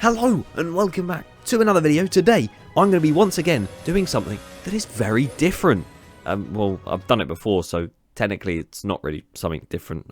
Hello and welcome back to another video. Today I'm going to be once again doing something that is very different. Well, I've done it before, so technically it's not really something different.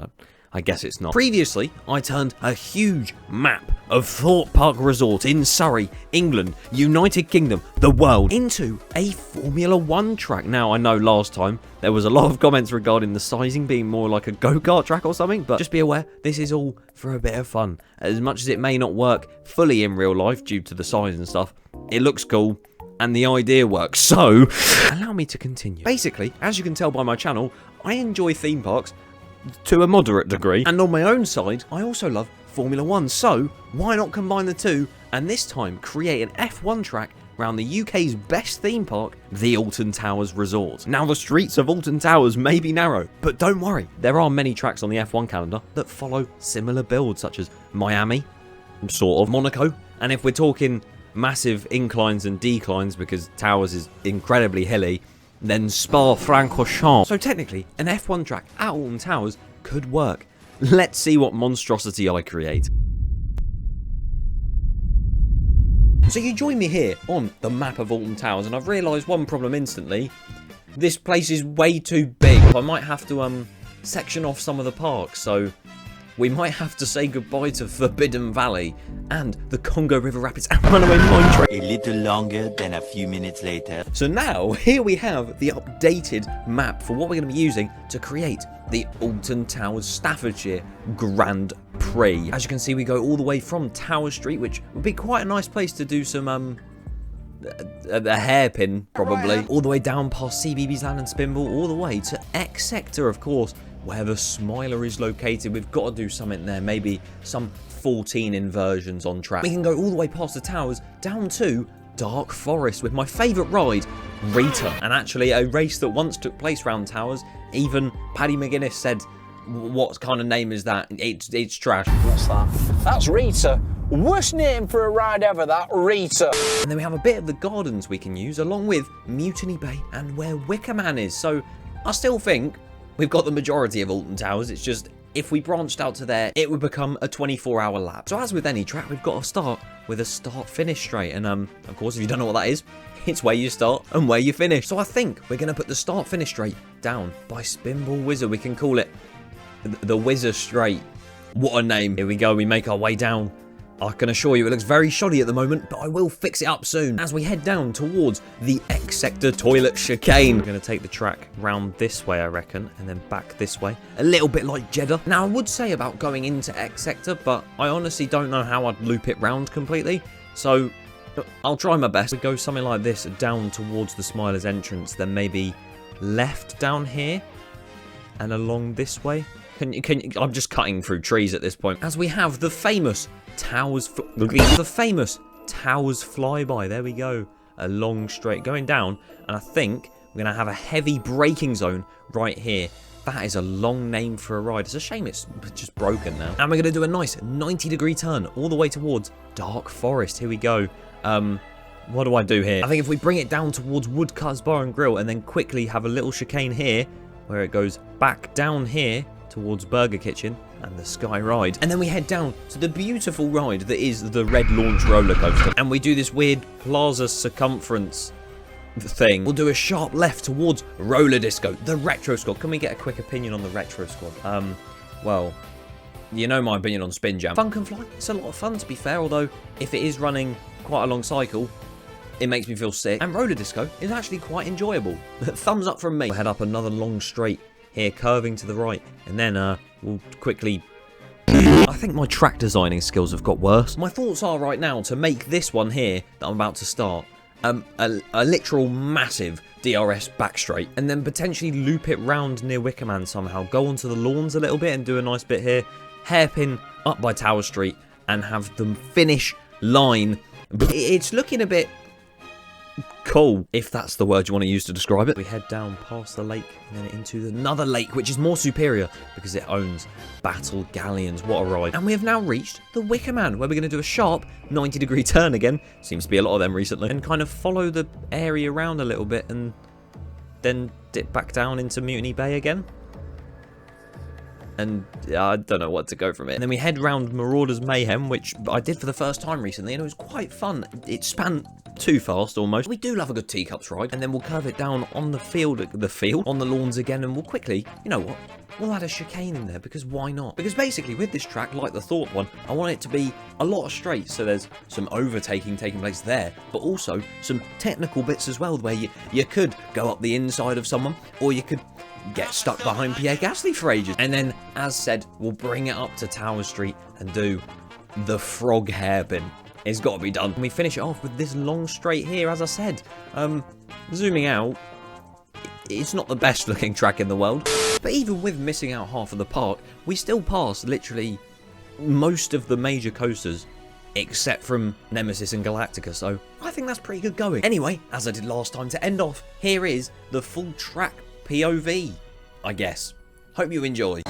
I guess it's not. Previously, I turned a huge map of Thorpe Park Resort in Surrey, England, United Kingdom, the world, into a Formula 1 track. Now, I know last time there was a lot of comments regarding the sizing being more like a go-kart track or something, but just be aware, this is all for a bit of fun. As much as it may not work fully in real life due to the size and stuff, it looks cool. And the idea works, so allow me to continue. Basically, as you can tell by my channel, I enjoy theme parks to a moderate degree, and on my own side, I also love Formula 1, so why not combine the two, and this time create an F1 track around the UK's best theme park, the Alton Towers Resort. Now, the streets of Alton Towers may be narrow, but don't worry, there are many tracks on the F1 calendar that follow similar builds, such as Miami, sort of, Monaco, and if we're talking massive inclines and declines, because Towers is incredibly hilly, then Spa-Francorchamps. So technically, an F1 track at Alton Towers could work. Let's see what monstrosity I create. So you join me here on the map of Alton Towers, and I've realised one problem instantly. This place is way too big. I might have to section off some of the parks, so we might have to say goodbye to Forbidden Valley and the Congo River Rapids and Runaway Mine Train. A little longer than a few minutes later. So now, here we have the updated map for what we're going to be using to create the Alton Towers Staffordshire Grand Prix. As you can see, we go all the way from Tower Street, which would be quite a nice place to do some, a hairpin, probably. All the way down past CBeebies Land and Spinball, all the way to X Sector, of course, where the Smiler is located. We've got to do something there, maybe some 14 inversions on track. We can go all the way past the towers down to Dark Forest with my favourite ride, Rita. And actually a race that once took place around towers. Even Paddy McGuinness said, what kind of name is that? It's trash. What's that? That's Rita. Worst name for a ride ever, that, Rita. And then we have a bit of the gardens we can use, along with Mutiny Bay and where Wickerman is. So I still think we've got the majority of Alton Towers. It's just, if we branched out to there, it would become a 24-hour lap. So as with any track, we've got to start with a start-finish straight. And of course, if you don't know what that is, it's where you start and where you finish. So I think we're going to put the start-finish straight down by Spinball Wizard. We can call it the Wizard Straight. What a name. Here we go. We make our way down. I can assure you it looks very shoddy at the moment, but I will fix it up soon. As we head down towards the X Sector Toilet Chicane. We're going to take the track round this way, I reckon, and then back this way. A little bit like Jeddah. Now, I would say about going into X Sector, but I honestly don't know how I'd loop it round completely. So I'll try my best. We go something like this down towards the Smiler's entrance, then maybe left down here and along this way. I'm just cutting through trees at this point. As we have the famous Towers flyby. There we go. A long straight going down, and I think we're going to have a heavy braking zone right here. That is a long name for a ride. It's a shame it's just broken now. And we're going to do a nice 90-degree turn all the way towards Dark Forest. Here we go. What do I do here? I think if we bring it down towards Woodcutter's Bar and Grill and then quickly have a little chicane here where it goes back down here towards Burger Kitchen and the Sky Ride. And then we head down to the beautiful ride that is the Red Launch roller coaster. And we do this weird plaza circumference thing. We'll do a sharp left towards Roller Disco, the Retro Squad. Can we get a quick opinion on the Retro Squad? Well, you know my opinion on Spin Jam. Fun Can Fly. It's a lot of fun, to be fair, although if it is running quite a long cycle, it makes me feel sick. And Roller Disco is actually quite enjoyable. Thumbs up from me. We'll head up another long straight here, curving to the right, and then we'll quickly... I think my track designing skills have got worse. My thoughts are right now to make this one here that I'm about to start a literal massive DRS back straight, and then potentially loop it round near Wickerman somehow, go onto the lawns a little bit and do a nice bit here, hairpin up by Tower Street, and have the finish line. It's looking a bit cool, if that's the word you want to use to describe it. We head down past the lake and then into another lake, which is more superior because it owns Battle Galleons. What a ride. And we have now reached the Wickerman, where we're going to do a sharp 90-degree turn again. Seems to be a lot of them recently. And kind of follow the area around a little bit and then dip back down into Mutiny Bay again. and I don't know what to go from it. And then we head round Marauder's Mayhem, which I did for the first time recently, and it was quite fun. It span too fast almost. We do love a good teacups ride, and then we'll curve it down on the field, on the lawns again, and we'll quickly, you know what? We'll add a chicane in there, because why not? Because basically with this track, like the Thought one, I want it to be a lot of straights, so there's some overtaking taking place there, but also some technical bits as well, where you could go up the inside of someone, or you could get stuck behind Pierre Gasly for ages. And then, as said, we'll bring it up to Tower Street and do the frog hairpin. It's got to be done. And we finish it off with this long straight here, as I said. Zooming out, it's not the best looking track in the world, but even with missing out half of the park, we still passed literally most of the major coasters except from Nemesis and Galactica, so I think that's pretty good going. Anyway, as I did last time, to end off, here is the full track POV, I guess. Hope you enjoy.